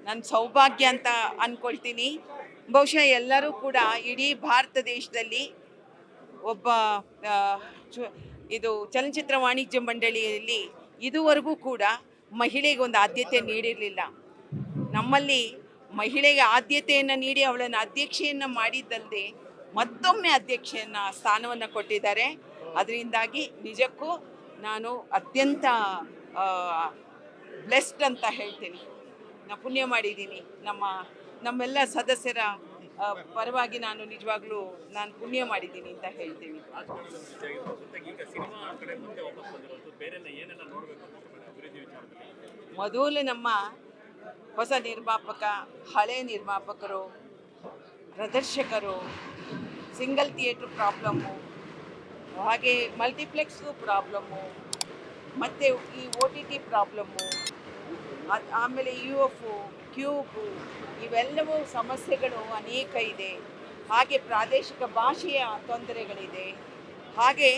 ನನ್ನ ಸೌಭಾಗ್ಯ ಅಂತ ಅಂದ್ಕೊಳ್ತೀನಿ. ಬಹುಶಃ ಎಲ್ಲರೂ ಕೂಡ ಇಡೀ ಭಾರತ ದೇಶದಲ್ಲಿ ಒಬ್ಬ ಇದು ಚಲನಚಿತ್ರ ವಾಣಿಜ್ಯ ಮಂಡಳಿಯಲ್ಲಿ ಇದುವರೆಗೂ ಕೂಡ ಮಹಿಳೆಗೆ ಒಂದು ಆದ್ಯತೆ ನೀಡಿರಲಿಲ್ಲ. ನಮ್ಮಲ್ಲಿ ಮಹಿಳೆಗೆ ಆದ್ಯತೆಯನ್ನು ನೀಡಿ ಅವಳನ್ನು ಅಧ್ಯಕ್ಷೆಯನ್ನು ಮಾಡಿದ್ದಲ್ಲದೆ ಮತ್ತೊಮ್ಮೆ ಅಧ್ಯಕ್ಷೆಯನ್ನು ಸ್ಥಾನವನ್ನು ಕೊಟ್ಟಿದ್ದಾರೆ. ಅದರಿಂದಾಗಿ ನಿಜಕ್ಕೂ ನಾನು ಅತ್ಯಂತ ಬ್ಲೆಸ್ಡ್ ಅಂತ ಹೇಳ್ತೀನಿ. ನಾನು ಪುಣ್ಯ ಮಾಡಿದ್ದೀನಿ. ನಮ್ಮೆಲ್ಲ ಸದಸ್ಯರ ಪರವಾಗಿ ನಾನು ನಿಜವಾಗ್ಲೂ ನಾನು ಪುಣ್ಯ ಮಾಡಿದ್ದೀನಿ ಅಂತ ಹೇಳ್ತೀನಿ. ಮೊದಲು ನಮ್ಮ ಹೊಸ ನಿರ್ಮಾಪಕ, ಹಳೆ ನಿರ್ಮಾಪಕರು, ಪ್ರದರ್ಶಕರು, ಸಿಂಗಲ್ ಥಿಯೇಟ್ರ್ ಪ್ರಾಬ್ಲಮ್ಮು, ಹಾಗೆ ಮಲ್ಟಿಪ್ಲೆಕ್ಸ್ಗೂ ಪ್ರಾಬ್ಲಮ್ಮು, ಮತ್ತು ಈ OTT ಪ್ರಾಬ್ಲಮ್ಮು, ಆಮೇಲೆ UFO, ಕ್ಯೂಬು, ಇವೆಲ್ಲವೂ ಸಮಸ್ಯೆಗಳು ಅನೇಕ ಇದೆ. ಹಾಗೆ ಪ್ರಾದೇಶಿಕ ಭಾಷೆಯ ತೊಂದರೆಗಳಿದೆ. ಹಾಗೆ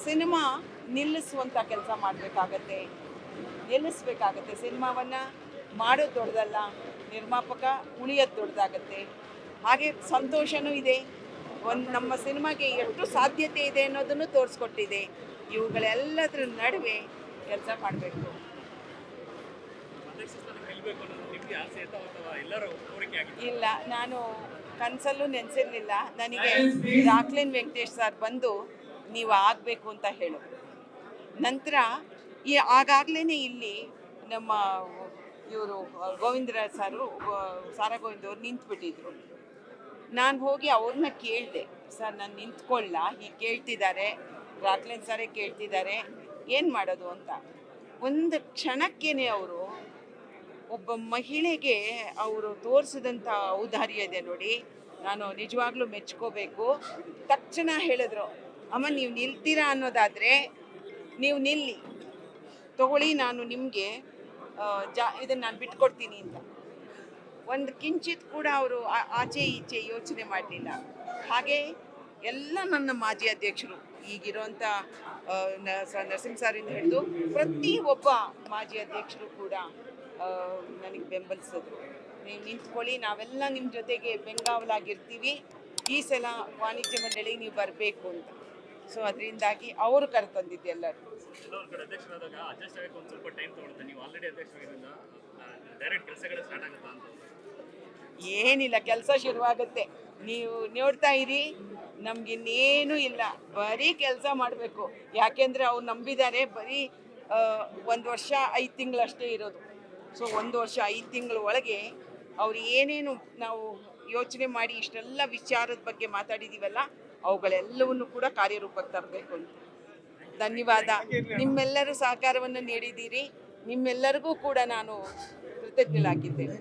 ಸಿನಿಮಾ ನಿಲ್ಲಿಸುವಂಥ ಕೆಲಸ ನಿಲ್ಲಿಸಬೇಕಾಗತ್ತೆ. ಸಿನಿಮಾವನ್ನು ಮಾಡೋದು ದೊಡ್ಡದಲ್ಲ, ನಿರ್ಮಾಪಕ ಉಳಿಯೋದು ದೊಡ್ಡದಾಗತ್ತೆ. ಹಾಗೆ ಸಂತೋಷವೂ ಇದೆ. ನಮ್ಮ ಸಿನಿಮಾಗೆ ಎಷ್ಟು ಸಾಧ್ಯತೆ ಇದೆ ಅನ್ನೋದನ್ನು ತೋರಿಸ್ಕೊಟ್ಟಿದೆ. ಇವುಗಳೆಲ್ಲದರ ನಡುವೆ ಕೆಲಸ ಮಾಡಬೇಕು. ಇಲ್ಲ, ನಾನು ಕನಸಲ್ಲೂ ನೆನೆಸಿರಲಿಲ್ಲ. ನನಗೆ ರಾಕ್ಲೈನ್ ವೆಂಕಟೇಶ್ ಸರ್ ಬಂದು ನೀವು ಆಗಬೇಕು ಅಂತ ಹೇಳು. ನಂತರ ಆಗಾಗಲೇ ಇಲ್ಲಿ ನಮ್ಮ ಇವರು ಗೋವಿಂದರಾಜ್ ಸಾರು, ಸಾರಾ ಗೋವಿಂದ ಅವ್ರು ನಿಂತ್ಬಿಟ್ಟಿದ್ರು. ನಾನು ಹೋಗಿ ಅವ್ರನ್ನ ಕೇಳಿದೆ, ಸರ್ ನಾನು ನಿಂತ್ಕೊಳ್ಳ, ಹೀಗೆ ಕೇಳ್ತಿದ್ದಾರೆ, ರಾಕ್ಲೈನ್ ಸಾರೇ ಕೇಳ್ತಿದ್ದಾರೆ, ಏನು ಮಾಡೋದು ಅಂತ. ಒಂದು ಕ್ಷಣಕ್ಕೇನೆ ಅವರು ಒಬ್ಬ ಮಹಿಳೆಗೆ ಅವರು ತೋರಿಸಿದಂಥ ಔದಾರ್ಯ ಇದೆ ನೋಡಿ, ನಾನು ನಿಜವಾಗ್ಲೂ ಮೆಚ್ಕೋಬೇಕು. ತಕ್ಷಣ ಹೇಳಿದ್ರು, ಅಮ್ಮ ನೀವು ನಿಲ್ತೀರಾ ಅನ್ನೋದಾದರೆ ನೀವು ನಿಲ್ಲಿ, ತಗೊಳ್ಳಿ, ನಾನು ನಿಮಗೆ ಇದನ್ನು ನಾನು ಬಿಟ್ಕೊಡ್ತೀನಿ ಅಂತ. ಒಂದು ಕಿಂಚಿತ್ ಕೂಡ ಅವರು ಆಚೆ ಈಚೆ ಯೋಚನೆ ಮಾಡಲಿಲ್ಲ. ಹಾಗೆ ಎಲ್ಲ ನನ್ನ ಮಾಜಿ ಅಧ್ಯಕ್ಷರು, ಈಗಿರೋಂಥ ನರಸಿಂಹ ಸಾರಿಂದ ಹಿಡಿದು ಪ್ರತಿ ಒಬ್ಬ ಮಾಜಿ ಅಧ್ಯಕ್ಷರು ಕೂಡ ನನಗೆ ಬೆಂಬಲಿಸಿದ್ರು. ನೀವು ನಿಂತ್ಕೊಳ್ಳಿ, ನಾವೆಲ್ಲ ನಿಮ್ಮ ಜೊತೆಗೆ ಬೆಂಗಾವಲಾಗಿರ್ತೀವಿ, ಈ ಸಲ ವಾಣಿಜ್ಯ ಮಂಡಳಿಗೆ ನೀವು ಬರಬೇಕು ಅಂತ. ಸೊ ಅದರಿಂದಾಗಿ ಅವರು ಕರೆತಂದಿದ್ದು ಎಲ್ಲರೂ. ಏನಿಲ್ಲ, ಕೆಲಸ ಶುರುವಾಗುತ್ತೆ. ನೀವು ನೋಡ್ತಾ ಇರಿ, ನಮಗಿನ್ನೇನೂ ಇಲ್ಲ, ಬರೀ ಕೆಲಸ ಮಾಡಬೇಕು. ಯಾಕೆಂದರೆ ಅವ್ರು ನಂಬಿದ್ದಾರೆ. ಬರೀ 1 ವರ್ಷ 5 ತಿಂಗಳಷ್ಟೇ ಇರೋದು. ಸೊ 1 ವರ್ಷ 5 ತಿಂಗಳ ಒಳಗೆ ಅವ್ರು ಏನೇನು ನಾವು ಯೋಚನೆ ಮಾಡಿ ಇಷ್ಟೆಲ್ಲ ವಿಚಾರದ ಬಗ್ಗೆ ಮಾತಾಡಿದ್ದೀವಲ್ಲ, ಅವುಗಳೆಲ್ಲವನ್ನು ಕೂಡ ಕಾರ್ಯರೂಪಕ್ಕೆ ತರಬೇಕು ಅಂತ. ಧನ್ಯವಾದ. ನಿಮ್ಮೆಲ್ಲರೂ ಸಹಕಾರವನ್ನು ನೀಡಿದ್ದೀರಿ. ನಿಮ್ಮೆಲ್ಲರಿಗೂ ಕೂಡ ನಾನು ಕೃತಜ್ಞಳಾಗಿದ್ದೇನೆ.